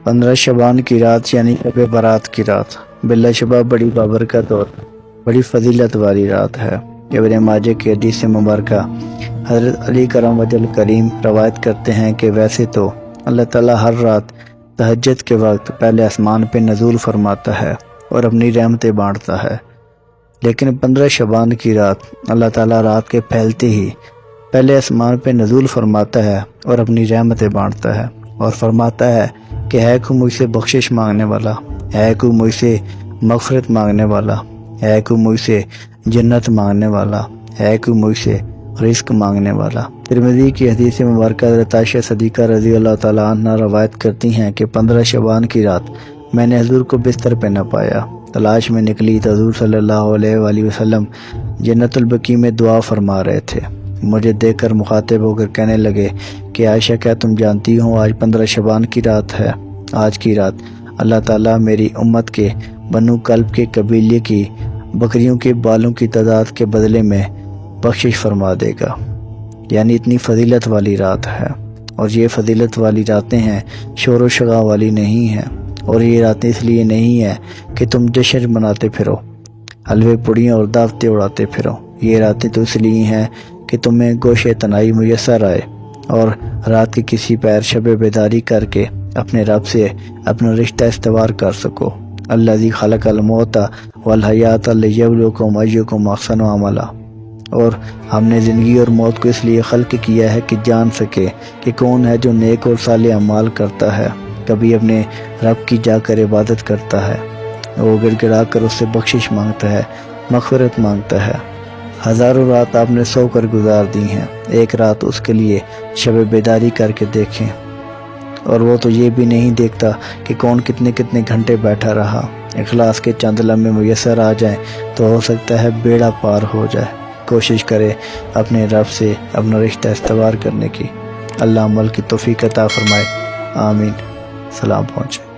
15 शबान की रात यानी शब बारात की रात बिलाशुबा बड़ी बाबरकत और बड़ी फजीलत वाली रात है। इब्न माजे की हदीस मुबारक हज़रत अली करम वजल करीम रवायत करते हैं कि वैसे तो अल्लाह ताला हर रात तहज्जुद के वक्त पहले आसमान पे नज़ूल फरमाता है और अपनी रहमतें बांटता है, लेकिन 15 शबान की रात अल्लाह ताला रात के फैलते ही पहले आसमान पे नज़ूल फरमाता है और अपनी रहमतें बांटता है और फरमाता है कि है कोई मुझसे बख्शिश मांगने वाला, है कोई मुझसे मग़फ़िरत मांगने वाला, है कोई मुझसे जन्नत मांगने वाला, है कोई मुझसे रिस्क मांगने वाला। तिरमिज़ी की हदीस मुबारक हज़रत आयशा सिद्दीक़ा रज़ी अल्लाह तआला अन्हा रवायत करती हैं कि 15 शबान की रात मैंने हुज़ूर को बिस्तर पे न पाया। तलाश में निकली तो हुज़ूर सल्लल्लाहु अलैहि वसल्लम जन्नतुल बकी में दुआ फरमा रहे थे। मुझे देखकर मुखातिब होकर कहने लगे कि आयशा, क्या तुम जानती हो आज 15 शबान की रात है। आज की रात अल्लाह ताला मेरी उम्मत के बनु कल्ब के कबीले की बकरियों के बालों की तादाद के बदले में बख्शिश फरमा देगा। यानी इतनी फजीलत वाली रात है। और ये फजीलत वाली रातें हैं, शोर व शगा वाली नहीं हैं। और ये रातें इसलिए नहीं है कि तुम जश्न मनाते फिरो, हलवे पुड़ियाँ और दावतें उड़ाते फिरो। ये रातें तो इसलिए हैं कि तुम्हें गोशे तनाई मुयस्सर आए और रात के किसी पैर शब बेदारी करके अपने रब से अपना रिश्ता इस्तवार कर सको। अल्लाज़ी खलक़ल मौता वल हयात लियब्लुवकुम अय्युकुम अहसनु अमला। और हमने ज़िंदगी और मौत को इसलिए खल्क़ किया है कि जान सके कि कौन है जो नेक और सालेह अमाल करता है, कभी अपने रब की जाकर इबादत करता है, वो गिड़गिड़ा कर उससे बख्शिश मांगता है, मग़फ़िरत मांगता है। हज़ारों रात आपने सो कर गुजार दी हैं, एक रात उसके लिए शब बेदारी करके देखें। और वो तो ये भी नहीं देखता कि कौन कितने कितने घंटे बैठा रहा। इखलास के चंद लम्हे मुयस्सर आ जाएं तो हो सकता है बेड़ा पार हो जाए। कोशिश करे अपने रब से अपना रिश्ता इस्तवार करने की। अल्लाह अमल की तौफीक अता फरमाए। आमीन। सलाम पहुँचे।